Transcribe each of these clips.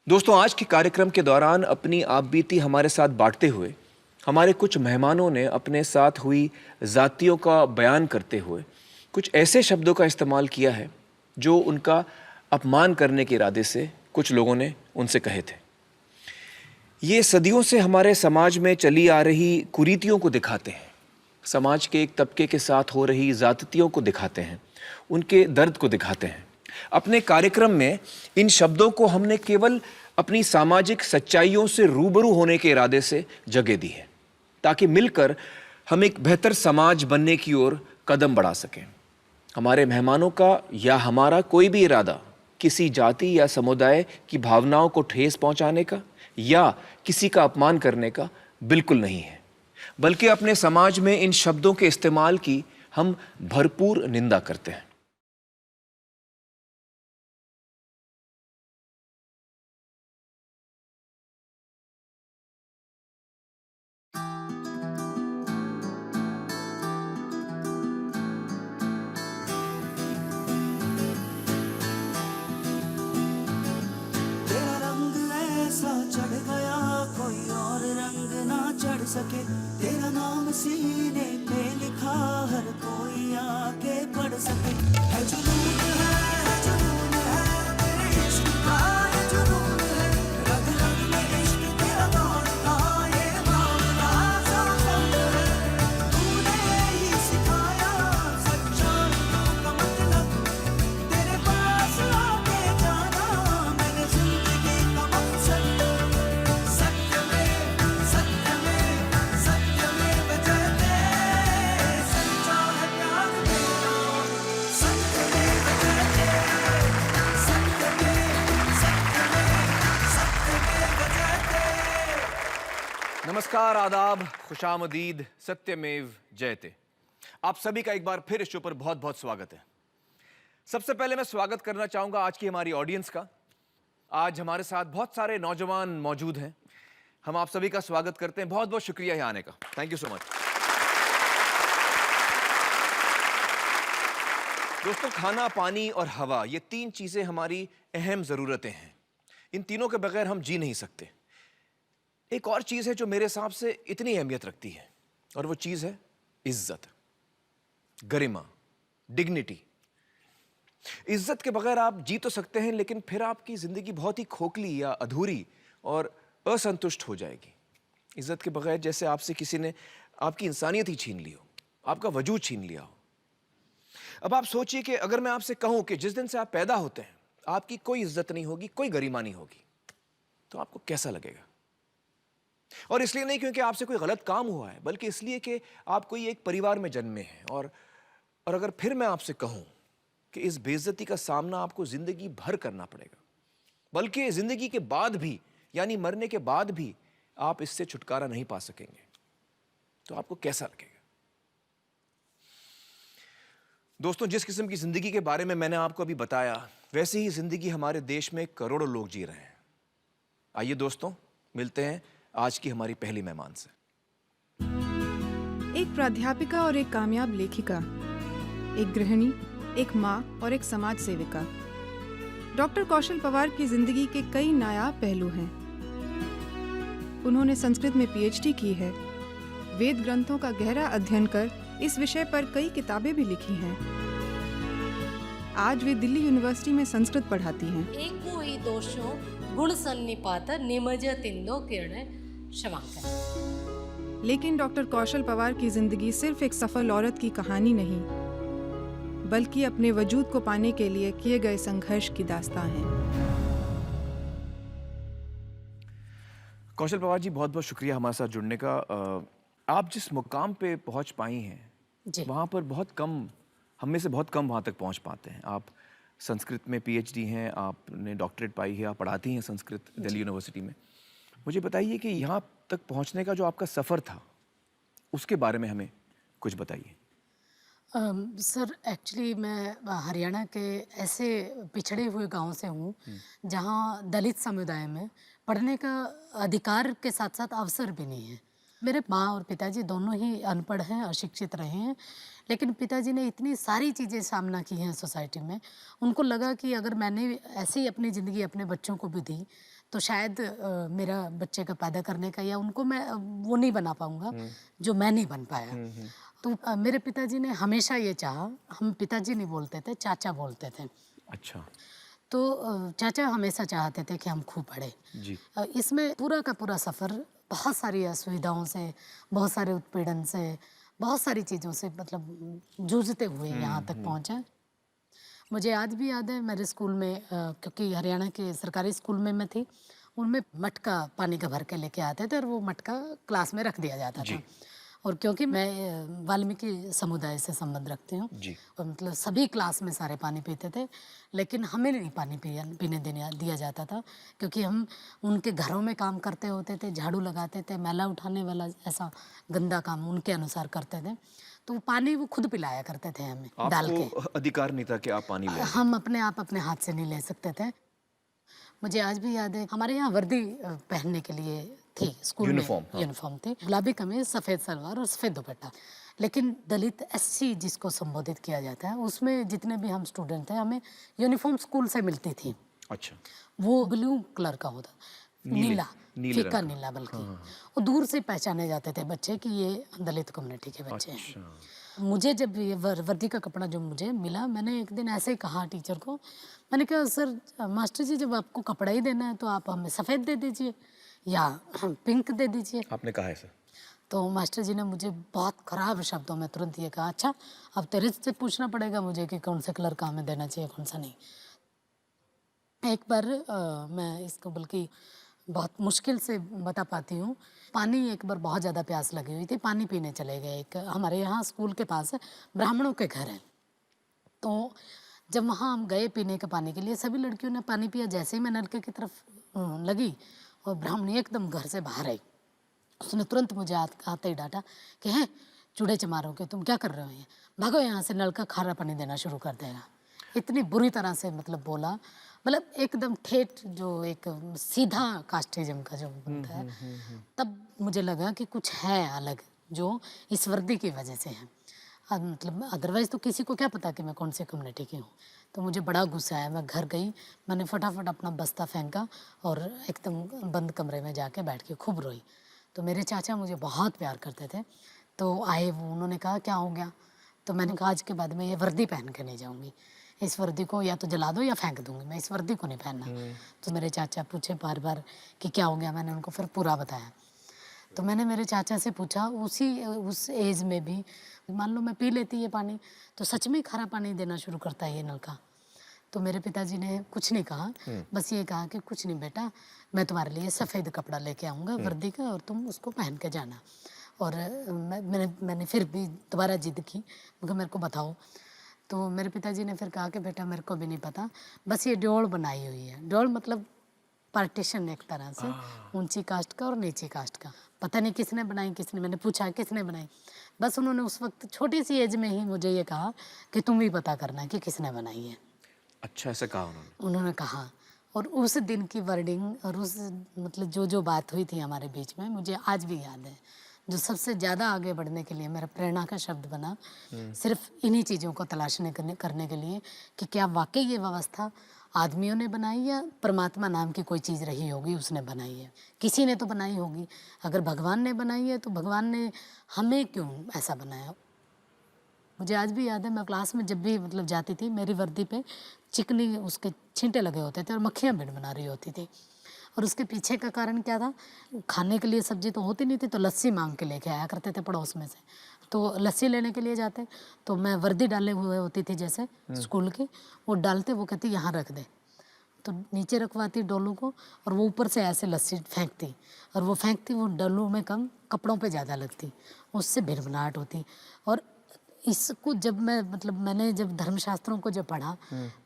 दोस्तों, आज के कार्यक्रम के दौरान अपनी आपबीती हमारे साथ बांटते हुए हमारे कुछ मेहमानों ने अपने साथ हुई ज़ातियों का बयान करते हुए कुछ ऐसे शब्दों का इस्तेमाल किया है जो उनका अपमान करने के इरादे से कुछ लोगों ने उनसे कहे थे। ये सदियों से हमारे समाज में चली आ रही कुरीतियों को दिखाते हैं, समाज के एक तबके के साथ हो रही ज़्यादतियों को दिखाते हैं, उनके दर्द को दिखाते हैं। अपने कार्यक्रम में इन शब्दों को हमने केवल अपनी सामाजिक सच्चाइयों से रूबरू होने के इरादे से जगह दी है, ताकि मिलकर हम एक बेहतर समाज बनने की ओर कदम बढ़ा सकें। हमारे मेहमानों का या हमारा कोई भी इरादा किसी जाति या समुदाय की भावनाओं को ठेस पहुंचाने का या किसी का अपमान करने का बिल्कुल नहीं है, बल्कि अपने समाज में इन शब्दों के इस्तेमाल की हम भरपूर निंदा करते हैं। तेरा रंग ऐसा चढ़ गया कोई और रंग ना चढ़ सके। तेरा नाम सीने पे लिखा हर कोई आके पढ़ सके। है जुनून तेरे इश्क का, है जुनून है रग रग में इश्क तेरा दौड़ता ये मामला साफल है। तूने ही सिखाया सच्चाइयों का मतलब, तेरे पास आके जाना मैंने जिंदगी का मकसद। सत्य में जयते, सच्चा है प्यार मेरा। सत्य में जयते, जयते। नमस्कार, आदाब, खुशामदीद, सत्यमेव जयते। आप सभी का एक बार फिर इस शो पर बहुत बहुत स्वागत है। सबसे पहले मैं स्वागत करना चाहूंगा आज की हमारी ऑडियंस का। आज हमारे साथ बहुत सारे नौजवान मौजूद हैं। हम आप सभी का स्वागत करते हैं। बहुत बहुत शुक्रिया यहाँ आने का। Thank you so much. दोस्तों, खाना, पानी और हवा, ये तीन चीजें हमारी अहम जरूरतें हैं। इन तीनों के बगैर हम जी नहीं सकते। एक और चीज है जो मेरे हिसाब से इतनी अहमियत रखती है, और वो चीज है इज्जत, गरिमा, डिग्निटी। इज्जत के बगैर आप जी तो सकते हैं, लेकिन फिर आपकी जिंदगी बहुत ही खोखली या अधूरी और असंतुष्ट हो जाएगी। इज्जत के बगैर जैसे आपसे किसी ने आपकी इंसानियत ही छीन ली हो, आपका वजूद छीन लिया हो। अब आप सोचिए कि अगर मैं आपसे कहूं कि जिस दिन से आप पैदा होते हैं आपकी कोई इज्जत नहीं होगी, कोई गरिमा नहीं होगी, तो आपको कैसा लगेगा? और इसलिए नहीं क्योंकि आपसे कोई गलत काम हुआ है, बल्कि इसलिए कि आप कोई एक परिवार में जन्मे हैं। और अगर फिर मैं आपसे कहूं कि इस बेइज्जती का सामना आपको जिंदगी भर करना पड़ेगा, बल्कि जिंदगी के बाद भी, यानी मरने के बाद भी आप इससे छुटकारा नहीं पा सकेंगे, तो आपको कैसा लगेगा? दोस्तों, जिस किस्म की जिंदगी के बारे में मैंने आपको अभी बताया, वैसे ही जिंदगी हमारे देश में करोड़ों लोग जी रहे हैं। आइए दोस्तों, मिलते हैं आज की हमारी पहली मेहमान से। एक प्राध्यापिका और एक कामयाब लेखिका, एक गृहिणी, एक माँ और एक समाज सेविका। डॉक्टर कौशल पवार की जिंदगी के कई नायाब पहलू हैं। उन्होंने संस्कृत में पीएचडी की है। वेद ग्रंथों का गहरा अध्ययन कर इस विषय पर कई किताबें भी लिखी हैं। आज वे दिल्ली यूनिवर्सिटी में संस्कृत पढ़ाती हैं। एको ही दोषों गुण सन्निपात निमज तिंदो किरण क्षमाकर। लेकिन डॉक्टर कौशल पवार की जिंदगी सिर्फ एक सफल औरत की कहानी नहीं, बल्कि अपने वजूद को पाने के लिए किए गए संघर्ष की दास्तां है। कौशल पवार जी, बहुत बहुत शुक्रिया हमारे साथ जुड़ने का। आप जिस मुकाम पे पहुंच पाई हैं, वहाँ पर बहुत कम, हम में से बहुत कम वहाँ तक पहुँच पाते हैं। आप संस्कृत में पीएचडी हैं, आपने डॉक्टरेट पाई है, आप पढ़ाती हैं संस्कृत दिल्ली यूनिवर्सिटी में। मुझे बताइए कि यहाँ तक पहुँचने का जो आपका सफ़र था, उसके बारे में हमें कुछ बताइए। सर, एक्चुअली मैं हरियाणा के ऐसे पिछड़े हुए गांव से हूँ जहाँ दलित समुदाय में पढ़ने का अधिकार के साथ साथ अवसर भी नहीं है। मेरे माँ और पिताजी दोनों ही अनपढ़ हैं, अशिक्षित रहे हैं, लेकिन पिताजी ने इतनी सारी चीज़ें सामना की हैं सोसाइटी में, उनको लगा कि अगर मैंने ऐसे ही अपनी ज़िंदगी अपने बच्चों को भी दी, तो शायद मेरा बच्चे का पैदा करने का या उनको मैं वो नहीं बना पाऊँगा, जो मैं नहीं बन पाया। तो मेरे पिताजी ने हमेशा ये चाहा, हम पिताजी नहीं बोलते थे, चाचा बोलते थे। अच्छा। तो चाचा हमेशा चाहते थे कि हम खूब पढ़ें। जी। इसमें पूरा का पूरा सफ़र बहुत सारी असुविधाओं से, बहुत सारे उत्पीड़न से, बहुत सारी चीज़ों से मतलब जूझते हुए यहाँ तक पहुँचा। मुझे आज भी याद है मेरे स्कूल में क्योंकि हरियाणा के सरकारी स्कूल में मैं थी, उनमें मटका पानी का भर के लेके आते थे और वो मटका क्लास में रख दिया जाता था। और क्योंकि मैं वाल्मीकि समुदाय से संबंध रखती हूँ, जी। और मतलब सभी क्लास में सारे पानी पीते थे, लेकिन हमें नहीं पानी पीने दिया जाता था, क्योंकि हम उनके घरों में काम करते होते थे, झाड़ू लगाते थे, मैला उठाने वाला ऐसा गंदा काम उनके अनुसार करते थे, तो वो पानी वो खुद पिलाया करते थे हमें डाल के। आपको अधिकार नहीं था कि आप पानी ले। हम अपने आप अपने हाथ से नहीं ले सकते थे। मुझे आज भी याद है हमारे यहाँ वर्दी पहनने के लिए थी स्कूल में, यूनिफॉर्म, हाँ। यूनिफॉर्म थी, गुलाबी कमीज, सफ़ेद सलवार और सफ़ेद दुपट्टा। लेकिन दलित एससी जिसको संबोधित किया जाता है, उसमें जितने भी हम स्टूडेंट थे, हमें यूनिफॉर्म स्कूल से मिलती थी। अच्छा। वो ब्लू कलर का होता, नीला, नीले फीका रंग का। नीला, बल्कि और दूर से पहचाने जाते थे बच्चे कि ये दलित कम्युनिटी के बच्चे हैं। अच्छा। मुझे जब ये वर्दी का कपड़ा जो मुझे मिला, मैंने एक दिन ऐसे ही कहा टीचर को, मैंने कहा सर मास्टर जी, जब आपको कपड़ा ही देना है तो आप हमें सफ़ेद दे दीजिए या पिंक दे दीजिए। आपने कहा है सर? तो मास्टर जी ने मुझे बहुत ख़राब शब्दों में तुरंत ये कहा, अच्छा अब तेरे से पूछना पड़ेगा मुझे कि कौन से कलर का हमें देना चाहिए, कौन सा नहीं। एक बार मैं इसको बल्कि बहुत मुश्किल से बता पाती हूँ। पानी एक बार बहुत ज़्यादा प्यास लगी हुई थी, पानी पीने चले गए। एक हमारे यहाँ स्कूल के पास ब्राह्मणों के घर है, तो जब वहाँ हम गए पीने के पानी के लिए, सभी लड़कियों ने पानी पिया। जैसे ही मैं नलके की तरफ लगी और ब्राह्मणी एकदम घर से बाहर आई, उसने तुरंत मुझे आते ही डांटा कि हैं चूड़े चमारों के, तुम क्या कर रहे हो, ये भागो यहाँ से, नल का खारा पानी देना शुरू कर देगा। इतनी बुरी तरह से मतलब बोला, मतलब एकदम ठेठ, जो एक सीधा कास्टिज्म का जो बनता है। तब मुझे लगा कि कुछ है अलग जो इस वर्दी की वजह से है। मतलब अदरवाइज़ तो किसी को क्या पता कि मैं कौन सी कम्युनिटी की हूँ। तो मुझे बड़ा गुस्सा आया, मैं घर गई, मैंने फटाफट अपना बस्ता फेंका और एकदम बंद कमरे में जाके बैठ के खूब रोई। तो मेरे चाचा मुझे बहुत प्यार करते थे, तो आए वो, उन्होंने कहा क्या हो गया? तो मैंने कहा आज के बाद मैं ये वर्दी पहन के नहीं जाऊँगी, इस वर्दी को या तो जला दो या फेंक दूँगी, मैं इस वर्दी को नहीं पहनना। तो मेरे चाचा पूछे बार बार कि क्या हो गया, मैंने उनको फिर पूरा बताया। तो मैंने मेरे चाचा से पूछा, उस एज में भी मान लो मैं पी लेती ये पानी, तो सच में खारा पानी देना शुरू करता है ये नल का? तो मेरे पिताजी ने कुछ नहीं कहा, बस ये कहा कि कुछ नहीं बेटा, मैं तुम्हारे लिए सफ़ेद कपड़ा लेके आऊँगा वर्दी का, और तुम उसको पहन के जाना। और मैंने फिर भी दोबारा जिद की, मगर मेरे को बताओ। तो मेरे पिताजी ने फिर कहा कि बेटा मेरे को भी नहीं पता, बस ये डोल बनाई हुई है। डोल मतलब पार्टीशन एक तरह से, ऊंची कास्ट का और नीची कास्ट का। पता नहीं किसने बनाई, मैंने पूछा किसने बनाई, बस उन्होंने उस वक्त छोटी सी एज में ही मुझे ये कहा कि तुम ही पता करना कि किसने बनाई है। अच्छा, ऐसा कहा उन्होंने कहा। और उस दिन की वर्डिंग और उस मतलब जो बात हुई थी हमारे बीच में, मुझे आज भी याद है। जो सबसे ज़्यादा आगे बढ़ने के लिए मेरा प्रेरणा का शब्द बना, सिर्फ इन्हीं चीज़ों को तलाशने करने के लिए कि क्या वाकई ये व्यवस्था आदमियों ने बनाई या परमात्मा नाम की कोई चीज़ रही होगी उसने बनाई है। किसी ने तो बनाई होगी। अगर भगवान ने बनाई है तो भगवान ने हमें क्यों ऐसा बनाया? मुझे आज भी याद है, मैं क्लास में जब भी मतलब जाती थी, मेरी वर्दी पे चिकनी उसके छींटे लगे होते थे और मक्खियाँ भिड़ बना रही होती थी। और उसके पीछे का कारण क्या था? खाने के लिए सब्जी तो होती नहीं थी, तो लस्सी मांग के लेके आया करते थे पड़ोस में से। तो लस्सी लेने के लिए जाते, तो मैं वर्दी डाले हुए होती थी जैसे स्कूल की, वो डालते, वो कहती यहाँ रख दे, तो नीचे रखवाती डोलू को, और वो ऊपर से ऐसे लस्सी फेंकती, और वो फेंकती वो डोलू में कम, कपड़ों पे ज़्यादा लगती, उससे भिनभिनाहट होती। और इसको जब मैं मतलब मैंने जब धर्मशास्त्रों को जब पढ़ा,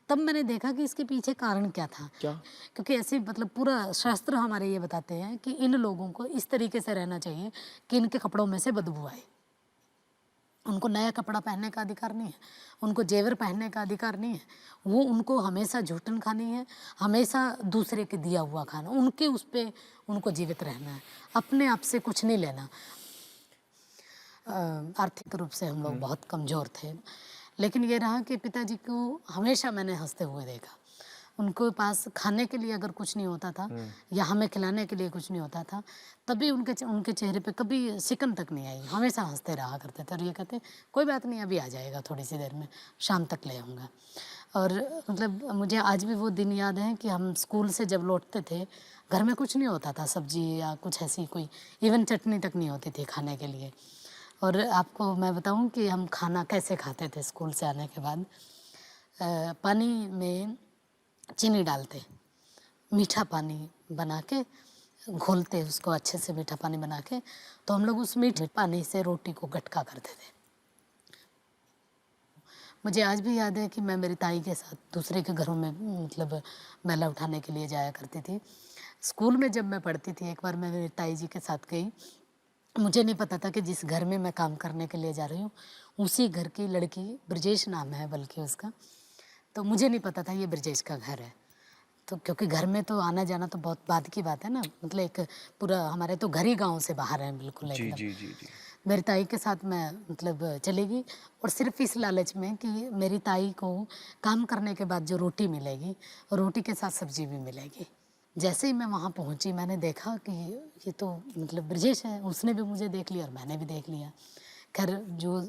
तब मैंने देखा कि इसके पीछे कारण क्या था। क्या? क्योंकि ऐसे मतलब पूरा शास्त्र हमारे ये बताते हैं कि इन लोगों को इस तरीके से रहना चाहिए कि इनके कपड़ों में से बदबू आए। उनको नया कपड़ा पहनने का अधिकार नहीं है, उनको जेवर पहनने का अधिकार नहीं है, वो उनको हमेशा झूठन खानी है, हमेशा दूसरे के दिया हुआ खाना, उनके उस पर उनको जीवित रहना है, अपने आप से कुछ नहीं लेना। आर्थिक रूप से हम लोग बहुत कमज़ोर थे। लेकिन ये रहा कि पिताजी को हमेशा मैंने हँसते हुए देखा। उनके पास खाने के लिए अगर कुछ नहीं होता था या हमें खिलाने के लिए कुछ नहीं होता था, तभी उनके चेहरे पे कभी सिकन तक नहीं आई। हमेशा हँसते रहा करते थे और ये कहते, कोई बात नहीं, अभी आ जाएगा, थोड़ी सी देर में, शाम तक ले आऊँगा। और मतलब मुझे आज भी वो दिन याद है कि हम स्कूल से जब लौटते थे, घर में कुछ नहीं होता था, सब्जी या कुछ ऐसी कोई, इवन चटनी तक नहीं होती थी खाने के लिए। और आपको मैं बताऊं कि हम खाना कैसे खाते थे स्कूल से आने के बाद। पानी में चीनी डालते, मीठा पानी बना के घोलते उसको अच्छे से, मीठा पानी बना के, तो हम लोग उस मीठे पानी से रोटी को गटका करते थे। मुझे आज भी याद है कि मैं मेरी ताई के साथ दूसरे के घरों में मतलब मैला उठाने के लिए जाया करती थी। स्कूल में जब मैं पढ़ती थी, एक बार मैं मेरी ताई जी के साथ गई। मुझे नहीं पता था कि जिस घर में मैं काम करने के लिए जा रही हूँ, उसी घर की लड़की, ब्रजेश नाम है बल्कि उसका, तो मुझे नहीं पता था ये ब्रजेश का घर है। तो क्योंकि घर में तो आना जाना तो बहुत बाद की बात है ना, मतलब एक पूरा हमारे तो घर ही गाँव से बाहर है बिल्कुल जी एकदम। जी जी जी। मेरी ताई के साथ मैं मतलब चली गई, और सिर्फ इस लालच में कि मेरी ताई को काम करने के बाद जो रोटी मिलेगी, रोटी के साथ सब्जी भी मिलेगी। जैसे ही मैं वहाँ पहुँची, मैंने देखा कि ये तो मतलब ब्रजेश है। उसने भी मुझे देख लिया और मैंने भी देख लिया। खैर जो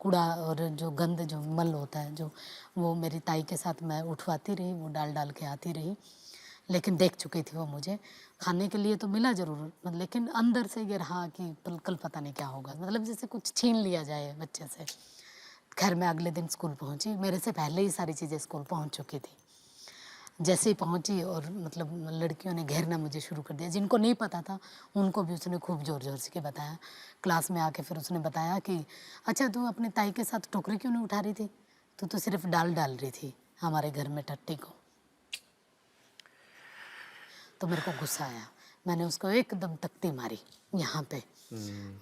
कूड़ा और जो गंद, जो मल होता है, जो वो मेरी ताई के साथ मैं उठवाती रही, वो डाल डाल के आती रही। लेकिन देख चुकी थी वो मुझे। खाने के लिए तो मिला ज़रूर, लेकिन अंदर से ये रहा कि कल पता नहीं क्या होगा, मतलब जैसे कुछ छीन लिया जाए बच्चे से। खैर मैं अगले दिन स्कूल पहुंची, मेरे से पहले ही सारी चीज़ें स्कूल पहुंच चुकी थी। जैसे ही पहुंची और मतलब लड़कियों ने घेरना मुझे शुरू कर दिया। जिनको नहीं पता था उनको भी उसने खूब ज़ोर ज़ोर से के बताया। क्लास में आके फिर उसने बताया कि अच्छा, तू अपनी ताई के साथ टोकरी क्यों नहीं उठा रही थी, तू तो सिर्फ डाल डाल रही थी हमारे घर में टट्टी को। तो मेरे को गुस्सा आया, मैंने उसको एकदम तख्ती मारी यहाँ पे,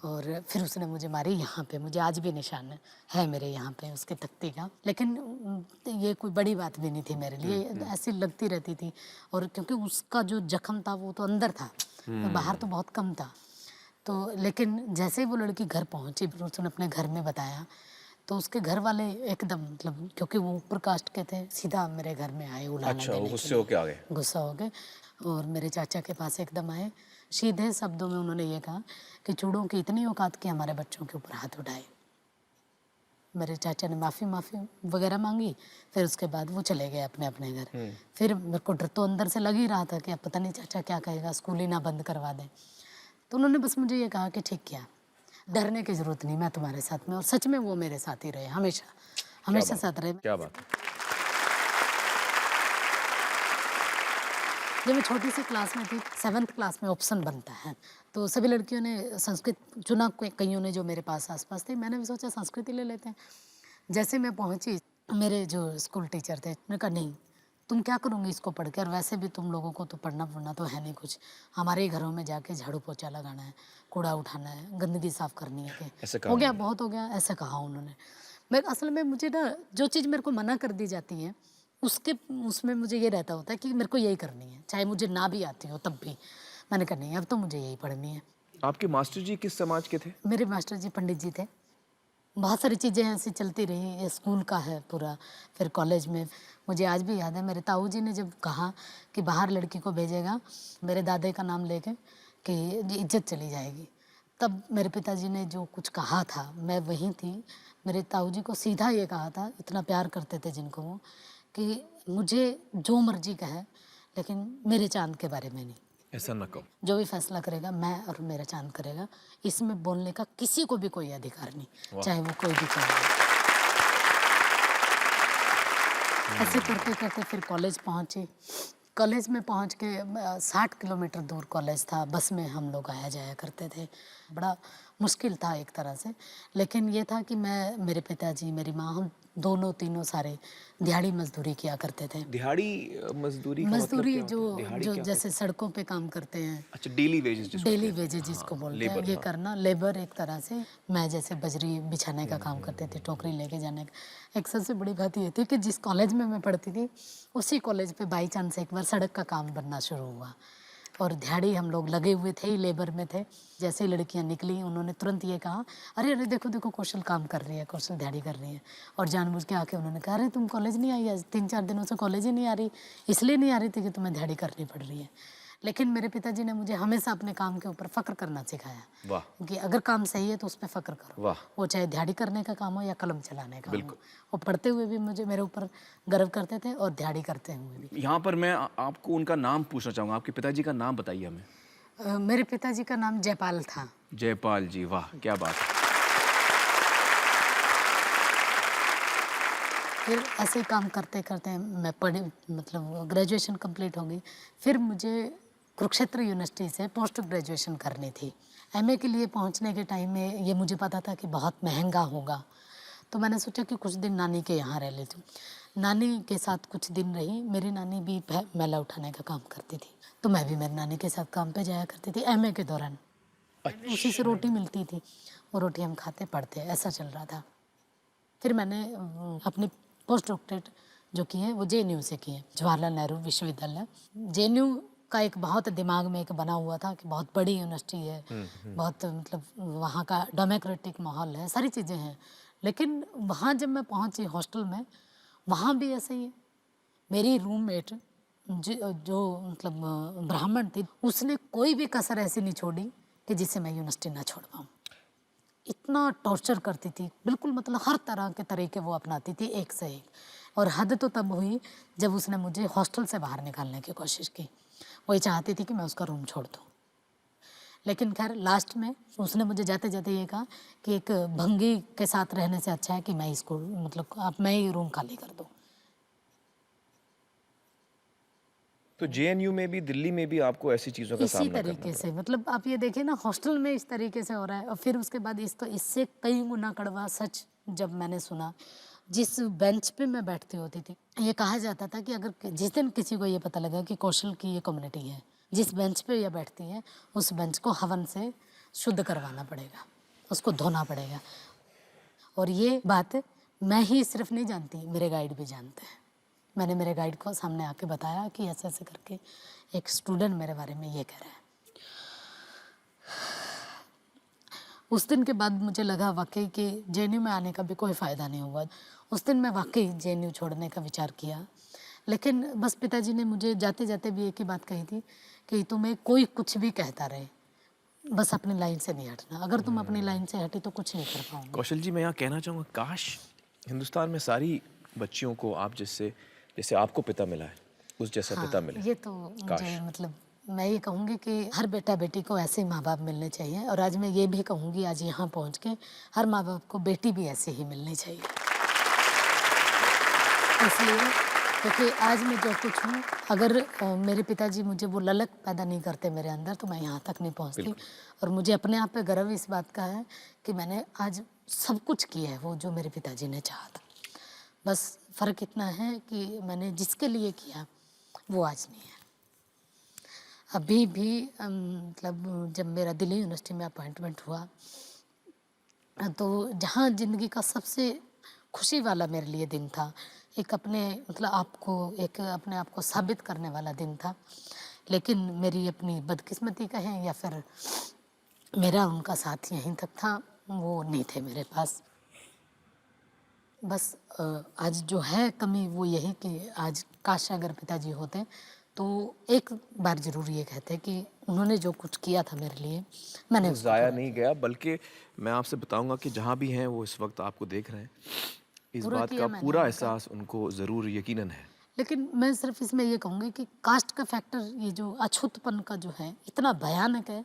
और फिर उसने मुझे मारी यहाँ पे। मुझे आज भी निशान है मेरे यहाँ पे उसके तख्ती का। लेकिन ये कोई बड़ी बात भी नहीं थी मेरे लिए, ऐसी लगती रहती थी। और क्योंकि उसका जो जख्म था वो तो अंदर था, बाहर तो बहुत कम था। तो लेकिन जैसे ही वो लड़की घर पहुँची, फिर उसने अपने घर में बताया, तो उसके घर वाले एकदम मतलब, क्योंकि वो ऊपर कास्ट के थे, सीधा मेरे घर में आए उलाहना अच्छा, देने वो के गुस्से लिए। होके आ गए। गुस्सा हो गए और मेरे चाचा के पास एकदम आए। सीधे शब्दों में उन्होंने ये कहा कि चूड़ों की इतनी औकात कि हमारे बच्चों के ऊपर हाथ उठाए। मेरे चाचा ने माफ़ी वगैरह मांगी, फिर उसके बाद वो चले गए अपने अपने घर। फिर मेरे को डर तो अंदर से लग ही रहा था कि अब पता नहीं चाचा क्या कहेगा, स्कूल ही ना बंद करवा दें। तो उन्होंने बस मुझे ये कहा कि ठीक किया, डरने की ज़रूरत नहीं, मैं तुम्हारे साथ में। और सच में वो मेरे साथ ही रहे, हमेशा हमेशा साथ रहे। क्या बात है। जब मैं छोटी सी क्लास में थी, 7th क्लास में ऑप्शन बनता है, तो सभी लड़कियों ने संस्कृत चुना, कईयों ने जो मेरे पास आसपास थे। मैंने भी सोचा संस्कृत ही ले लेते हैं। जैसे मैं पहुंची, मेरे जो स्कूल टीचर थे, उन्होंने कहा नहीं, तुम क्या करूँगी इसको पढ़ के, और वैसे भी तुम लोगों को तो पढ़ना तो है नहीं कुछ, हमारे ही घरों में जाके झाड़ू पोछा लगाना है, कूड़ा उठाना है, गंदगी साफ़ करनी है, ऐसे कि कहा हो गया, उन्होंने? बहुत हो गया, ऐसा कहा उन्होंने। मैं असल में, मुझे ना जो चीज़ मेरे को मना कर दी जाती है, उसमें मुझे ये रहता होता है कि मेरे को यही करनी है, चाहे मुझे ना भी आती हो तब भी। मैंने कहा नहीं, अब तो मुझे यही पढ़नी है। आपके मास्टर जी किस समाज के थे? मेरे मास्टर जी पंडित जी थे। बहुत सारी चीज़ें ऐसी चलती रही, ये स्कूल का है पूरा। फिर कॉलेज में मुझे आज भी याद है, मेरे ताऊ जी ने जब कहा कि बाहर लड़की को भेजेगा मेरे दादे का नाम लेके कि इज्जत चली जाएगी, तब मेरे पिताजी ने जो कुछ कहा था, मैं वहीं थी। मेरे ताऊ जी को सीधा ये कहा था, इतना प्यार करते थे जिनको वो, कि मुझे जो मर्जी कहे, लेकिन मेरे चांद के बारे में नहीं। ऐसा न कहो। जो भी फैसला करेगा मैं और मेरा चांद करेगा, इसमें बोलने का किसी को भी कोई अधिकार नहीं, चाहे वो कोई भी चाहे। ऐसे करते करते फिर कॉलेज पहुंची। कॉलेज में पहुंच के 60 किलोमीटर दूर कॉलेज था, बस में हम लोग आया जाया करते थे। बड़ा मुश्किल था एक तरह से, लेकिन ये था कि मैं, मेरे पिताजी, मेरी माँ, हम दोनों तीनों सारे दिहाड़ी मजदूरी किया करते थे। दिहाड़ी मजदूरी का मतलब मजदूरी क्या होता है? दिहाड़ी जो क्या जैसे सड़कों पे काम करते हैं, अच्छा, डेली वेजेस जिसको डेली कहते हैं। वेजेज जिसको हाँ, बोलते लेबर, हैं, ये हाँ। करना लेबर एक तरह से। मैं जैसे बजरी बिछाने का काम करते थे, टोकरी लेके जाने का। एक सबसे बड़ी बात ये थी कि जिस कॉलेज में मैं पढ़ती थी, उसी कॉलेज पे बाई चांस एक बार सड़क का काम बनना शुरू हुआ। और दिहाड़ी हम लोग लगे हुए थे ही, लेबर में थे। जैसे ही लड़कियां निकली उन्होंने तुरंत ये कहा, अरे अरे देखो देखो कौशल काम कर रही है, कौशल दिहाड़ी कर रही है। और जानबूझ के आके उन्होंने कहा, अरे तुम कॉलेज नहीं आई आज, 3-4 दिनों से कॉलेज ही नहीं आ रही, इसलिए नहीं आ रही थी कि तुम्हें दिहाड़ी करनी पड़ रही है। लेकिन मेरे पिताजी ने मुझे हमेशा अपने काम के ऊपर फ़ख्र करना सिखाया वाह कि अगर काम सही है तो उस पर फ़ख्र करो, वाह। वो चाहे दिहाड़ी करने का काम हो या कलम चलाने का हो। और पढ़ते हुए भी मुझे मेरे ऊपर गर्व करते थे और दिहाड़ी करते हुए भी। यहाँ पर मैं आपको उनका नाम पूछना चाहूँगा, आपके पिताजी का नाम बताइए हमें। मेरे पिताजी का नाम जयपाल था। जयपाल जी, वाह क्या बात है। फिर ऐसे ही काम करते करते मैं पढ़ी, मतलब ग्रेजुएशन कंप्लीट हो गई। फिर मुझे कुरुक्षेत्र यूनिवर्सिटी से पोस्ट ग्रेजुएशन करनी थी। एमए के लिए पहुंचने के टाइम में ये मुझे पता था कि बहुत महंगा होगा, तो मैंने सोचा कि कुछ दिन नानी के यहाँ रह लेती हूँ। नानी के साथ कुछ दिन रही। मेरी नानी भी मैला उठाने का काम करती थी, तो मैं भी मेरी नानी के साथ काम पे जाया करती थी एमए के दौरान। उसी से रोटी मिलती थी, वो रोटी हम खाते पढ़ते, ऐसा चल रहा था। फिर मैंने अपनी पोस्ट डॉक्टरेट जो की है वो जेएनयू से की है, जवाहरलाल नेहरू विश्वविद्यालय। जेएनयू का एक बहुत दिमाग में एक बना हुआ था कि बहुत बड़ी यूनिवर्सिटी है, बहुत मतलब वहाँ का डेमोक्रेटिक माहौल है, सारी चीज़ें हैं। लेकिन वहाँ जब मैं पहुँची हॉस्टल में, वहाँ भी ऐसे ही है। मेरी रूममेट जो मतलब ब्राह्मण थी, उसने कोई भी कसर ऐसी नहीं छोड़ी कि जिससे मैं यूनिवर्सिटी ना छोड़ पाऊँ। इतना टॉर्चर करती थी, बिल्कुल मतलब हर तरह के तरीके वो अपनाती थी, एक से एक। और हद तो तब हुई जब उसने मुझे हॉस्टल से बाहर निकालने की कोशिश की। वही चाहती थी कि मैं उसका रूम छोड़ दूँ। लेकिन खैर लास्ट में उसने मुझे जाते जाते ये कहा कि एक भंगी के साथ रहने से अच्छा है कि मैं इसको मतलब अब मैं ही रूम खाली कर दूँ। तो जेएनयू में भी, दिल्ली में भी आपको ऐसी चीज़ों का इसी सामना करना तरीके से, मतलब आप ये देखिए ना, हॉस्टल में इस तरीके से हो रहा है। और फिर उसके बाद इससे कई गुना कड़वा सच जब मैंने सुना, जिस बेंच पे मैं बैठती होती थी, ये कहा जाता था कि अगर जिस दिन किसी को ये पता लगा कि कौशल की ये कम्युनिटी है, जिस बेंच पे ये बैठती है, उस बेंच को हवन से शुद्ध करवाना पड़ेगा, उसको धोना पड़ेगा। और ये बात मैं ही सिर्फ नहीं जानती, मेरे गाइड भी जानते हैं। मैंने मेरे गाइड को सामने आके बताया कि ऐसे ऐसे करके एक स्टूडेंट मेरे बारे में ये कह रहा है। उस दिन के बाद मुझे लगा वाकई कि जेएनयू में आने का भी कोई फ़ायदा नहीं हुआ। उस दिन मैं वाकई जेएनयू छोड़ने का विचार किया। लेकिन बस पिताजी ने मुझे जाते जाते भी एक ही बात कही थी कि तुम्हें कोई कुछ भी कहता रहे, बस अपनी लाइन से नहीं हटना। अगर तुम अपनी लाइन से हटी तो कुछ नहीं कर पाओगे। कौशल जी, मैं यहाँ कहना चाहूँगा, काश हिंदुस्तान में सारी बच्चियों को आप जैसे आपको पिता मिला है, उस जैसा पिता मिले। ये तो मुझे मतलब मैं ये कहूँगी कि हर बेटा बेटी को ऐसे ही माँ बाप मिलने चाहिए। और आज मैं ये भी कहूँगी, आज यहाँ पहुँच के हर माँ बाप को बेटी भी ऐसे ही मिलनी चाहिए। इसलिए क्योंकि आज मैं जो कुछ हूँ, अगर मेरे पिताजी मुझे वो ललक पैदा नहीं करते मेरे अंदर, तो मैं यहाँ तक नहीं पहुँचती। और मुझे अपने आप पे गर्व इस बात का है कि मैंने आज सब कुछ किया है वो जो मेरे पिताजी ने चाहा था। बस फ़र्क इतना है कि मैंने जिसके लिए किया वो आज नहीं है। अभी भी मतलब जब मेरा दिल्ली यूनिवर्सिटी में अपॉइंटमेंट हुआ, तो जहाँ ज़िंदगी का सबसे खुशी वाला मेरे लिए दिन था, एक अपने अपने आप को साबित करने वाला दिन था। लेकिन मेरी अपनी बदकिस्मती कहें या फिर मेरा उनका साथ यहीं तक था, वो नहीं थे मेरे पास। बस आज जो है कमी वो यही कि आज काश अगर पिताजी होते तो एक बार ज़रूर ये कहते कि उन्होंने जो कुछ किया था मेरे लिए, मैंने उसको ज़ाया नहीं गया, बल्कि मैं आपसे बताऊंगा कि जहाँ भी हैं वो इस वक्त आपको देख रहे हैं, इस बात का पूरा एहसास उनको ज़रूर यकीनन है। लेकिन मैं सिर्फ इसमें ये कहूँगी कि कास्ट का फैक्टर, ये जो अछूतपन का जो है, इतना भयानक है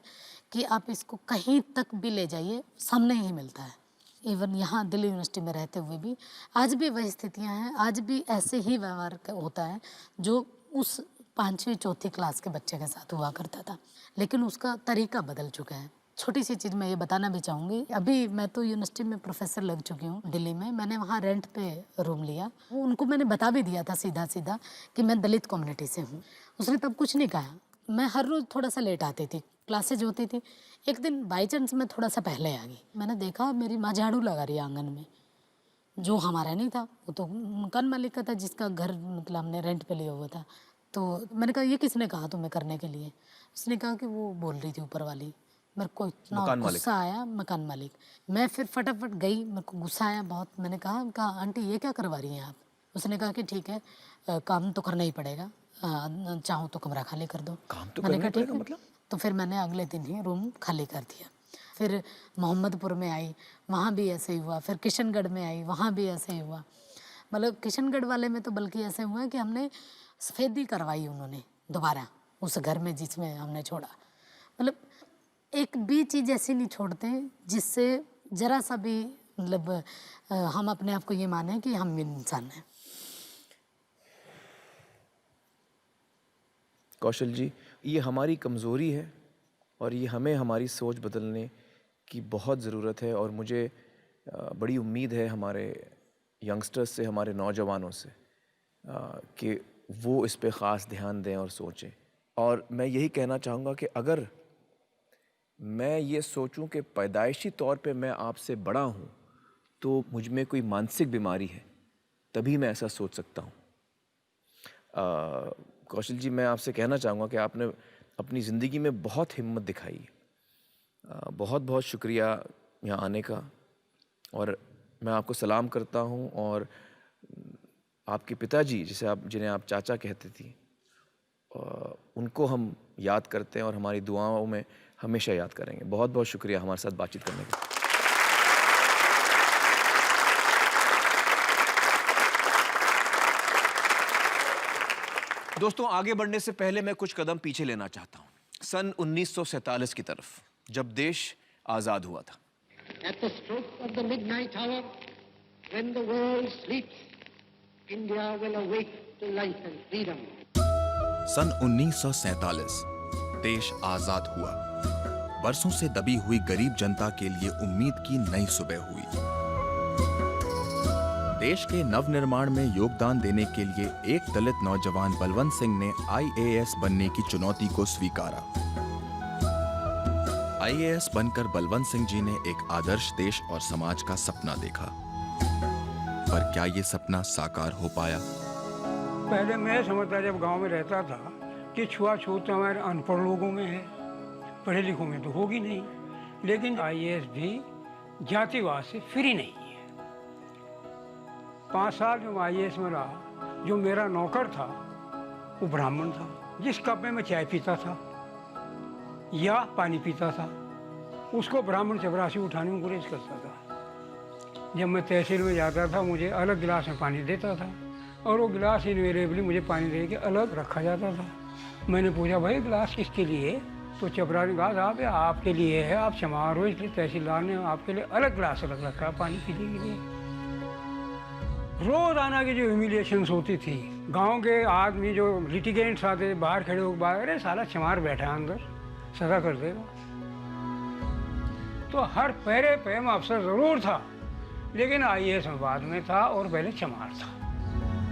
कि आप इसको कहीं तक भी ले जाइए, सामने ही मिलता है। इवन यहाँ दिल्ली यूनिवर्सिटी में रहते हुए भी आज भी वही स्थितियाँ हैं, आज भी ऐसे ही व्यवहार होता है जो उस 5वीं 4थी क्लास के बच्चे के साथ हुआ करता था। लेकिन उसका तरीका बदल चुका है। छोटी सी चीज़ मैं ये बताना भी चाहूँगी, अभी मैं तो यूनिवर्सिटी में प्रोफेसर लग चुकी हूँ दिल्ली में। मैंने वहाँ रेंट पे रूम लिया, उनको मैंने बता भी दिया था सीधा सीधा कि मैं दलित कम्युनिटी से हूँ। उसने तब कुछ नहीं कहा। मैं हर रोज़ थोड़ा सा लेट आती थी, क्लासेज होती थी। एक दिन बाई चांस मैं थोड़ा सा पहले आ गई। मैंने देखा मेरी माँ झाड़ू लगा रही है आंगन में, जो हमारा नहीं था, वो तो मकान मालिक का था जिसका घर मतलब हमने रेंट पे लिया हुआ था। तो मैंने कहा ये किसने कहा तुम्हें करने के लिए? उसने कहा कि वो बोल रही थी ऊपर वाली। मेरे को इतना मकान मालिक। गुस्सा आया, मकान मालिक। मैं फिर फटाफट गई, मेरे को गुस्सा आया बहुत। मैंने कहा आंटी ये क्या करवा रही हैं आप? उसने कहा कि ठीक है काम तो करना ही पड़ेगा, चाहो तो कमरा खाली कर दो। काम तो मैंने करना कहा ही ठीक पड़ेगा है। मतलब? तो फिर मैंने अगले दिन ही रूम खाली कर दिया। फिर मोहम्मदपुर में आई, वहाँ भी ऐसे ही हुआ। फिर किशनगढ़ में आई, वहाँ भी ऐसे ही हुआ। मतलब किशनगढ़ वाले में तो बल्कि ऐसे हुआ कि हमने सफेदी करवाई उन्होंने दोबारा उस घर में जिसमें हमने छोड़ा। मतलब एक भी चीज़ ऐसी नहीं छोड़ते जिससे ज़रा सा भी मतलब हम अपने आप को ये माने कि हम इंसान हैं। कौशल जी, ये हमारी कमज़ोरी है और ये हमें हमारी सोच बदलने की बहुत ज़रूरत है। और मुझे बड़ी उम्मीद है हमारे यंगस्टर्स से, हमारे नौजवानों से कि वो इस पे ख़ास ध्यान दें और सोचें। और मैं यही कहना चाहूँगा कि अगर मैं ये सोचूं कि पैदाइशी तौर पे मैं आपसे बड़ा हूँ तो मुझ में कोई मानसिक बीमारी है, तभी मैं ऐसा सोच सकता हूँ। कौशल जी, मैं आपसे कहना चाहूँगा कि आपने अपनी ज़िंदगी में बहुत हिम्मत दिखाई है। बहुत बहुत शुक्रिया यहाँ आने का। और मैं आपको सलाम करता हूँ। और आपके पिताजी जिन्हें आप चाचा कहते थी, उनको हम याद करते हैं और हमारी दुआओं में हमेशा याद करेंगे। बहुत बहुत शुक्रिया हमारे साथ बातचीत करने का। दोस्तों, आगे बढ़ने से पहले मैं कुछ कदम पीछे लेना चाहता हूँ, सन 1947 की तरफ, जब देश आज़ाद हुआ था। At the stroke of the midnight hour, when the world sleeps, India will awake to life and freedom. सन 1947 देश आजाद हुआ। बरसों से दबी हुई गरीब जनता के लिए उम्मीद की नई सुबह हुई। देश के नवनिर्माण में योगदान देने के लिए एक दलित नौजवान बलवंत सिंह ने IAS बनने की चुनौती को स्वीकारा। IAS बनकर बलवंत सिंह जी ने एक आदर्श देश और समाज का सपना देखा। पर क्या ये सपना साकार हो पाया? पहले मैं समझता जब गांव में रहता था कि छुआछूत तो हमारे अनपढ़ लोगों में है, पढ़े लिखों में तो होगी नहीं। लेकिन IAS भी जातिवाद से फ्री नहीं है। 5 साल जो IAS में रहा, जो मेरा नौकर था वो ब्राह्मण था। जिस कप में मैं चाय पीता था या पानी पीता था, उसको ब्राह्मण चपरासी उठाने में गुरेज करता था। जब मैं तहसील में जाता था, मुझे अलग गिलास में पानी देता था और वो गिलास इनवेरिएबली मुझे पानी दे के अलग रखा जाता था। मैंने पूछा, भाई गिलास किसके लिए? तो चपरासी ने कहा, साहब आपके लिए है, आप चमार हो इसलिए तहसीलदार ने आपके लिए अलग गिलास अलग रखा है पानी पीने के लिए। रोजाना की जो ह्यूमिलिएशंस होती थी, गांव के आदमी जो लिटिगेंट्स आते बाहर खड़े होकर बाहर, अरे साला चमार बैठा है अंदर, सजा कर देगा। तो हर पैरे पे में अफसर जरूर था, लेकिन IAS में बाद में था और पहले चमार था।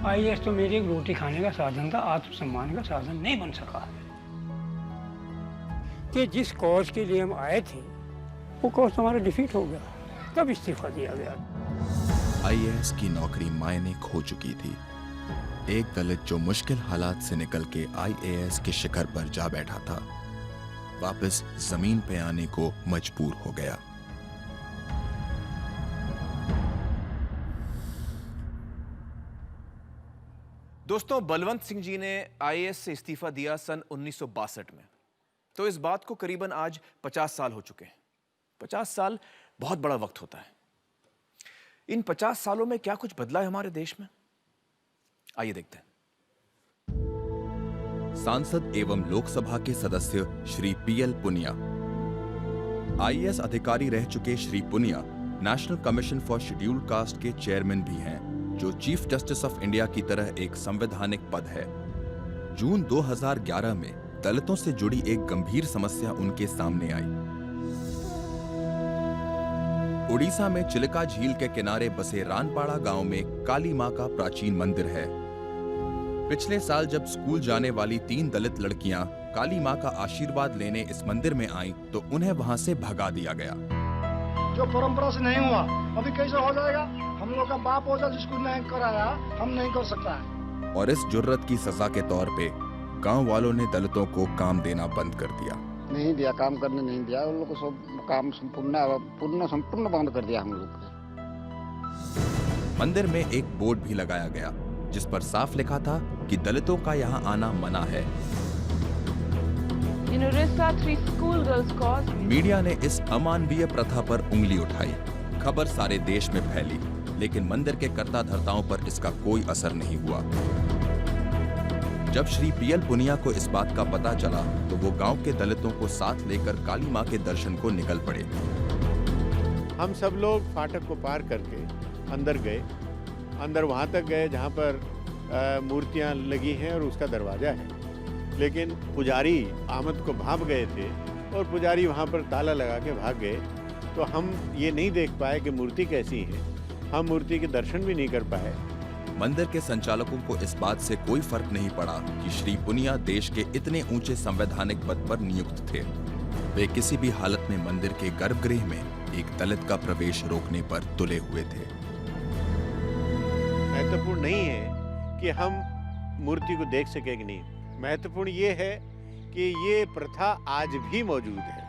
IAS तो मेरी एक रोटी खाने का साधन था, आत्मसम्मान का साधन नहीं बन सका। कि जिस कॉज के लिए हम आए थे वो कॉज हमारा डिफीट हो गया, तब इस्तीफा दिया गया। IAS की नौकरी मायने खो चुकी थी। एक दलित जो मुश्किल हालात से निकल के IAS के शिखर पर जा बैठा था, वापस जमीन पे आने को मजबूर हो गया। दोस्तों, बलवंत सिंह जी ने IAS से इस्तीफा दिया सन 1962 में। तो इस बात को करीबन आज 50 साल हो चुके हैं। 50 साल बहुत बड़ा वक्त होता है। इन 50 सालों में क्या कुछ बदला है हमारे देश में? आइए देखते हैं। सांसद एवं लोकसभा के सदस्य श्री PL पुनिया। IAS अधिकारी रह चुके Shri Punia national commission for scheduled caste के चेयरमैन भी हैं, जो चीफ जस्टिस ऑफ इंडिया की तरह एक संवैधानिक पद है। जून 2011 में दलितों से जुड़ी एक गंभीर समस्या उनके सामने आई। उड़ीसा में चिलिका झील के किनारे बसे रानपाड़ा गांव में काली मां का प्राचीन मंदिर है। पिछले साल जब स्कूल जाने वाली 3 दलित लड़कियां काली मां का आशीर्वाद लेने इस मंदिर में आईं, तो उन्हें वहां से भगा दिया गया। जो परंपरा से नहीं हुआ, अभी कैसे हो जाएगा? हम लोग का बाप होता जिसको नहीं कराया, हम नहीं कर सकता है। और इस जुर्रत की सजा के तौर पे गांव वालों ने दलितों को काम देना बंद कर दिया। नहीं दिया, काम करने नहीं दिया। उन लोग को सब काम संपूर्ण बंद कर दिया हम लोग को। मंदिर में एक बोर्ड भी लगाया गया जिस पर साफ लिखा था कि दलितों का यहाँ आना मना है। In Orissa, 3 school girls caused media ने इस अमानवीय प्रथा पर उंगली उठाई। खबर सारे देश में फैली, लेकिन मंदिर के कर्ता धर्ताओं पर इसका कोई असर नहीं हुआ। जब श्री पीएल पुनिया को इस बात का पता चला तो वो गांव के दलितों को साथ लेकर काली मां के दर्शन को निकल पड़े। हम सब लोग फाटक को पार करके अंदर गए। अंदर वहां तक गए जहां पर मूर्तियां लगी हैं और उसका दरवाजा है, लेकिन पुजारी आमद को भाप गए थे और पुजारी वहां पर ताला लगा के भाग गए। तो हम ये नहीं देख पाए कि मूर्ति कैसी है, हम मूर्ति के दर्शन भी नहीं कर पाए। मंदिर के संचालकों को इस बात से कोई फर्क नहीं पड़ा कि श्री पुनिया देश के इतने ऊंचे संवैधानिक पद पर नियुक्त थे। वे किसी भी हालत में मंदिर के गर्भगृह में एक दलित का प्रवेश रोकने पर तुले हुए थे। महत्वपूर्ण नहीं है कि हम मूर्ति को देख सके कि नहीं, महत्वपूर्ण ये है कि ये प्रथा आज भी मौजूद है।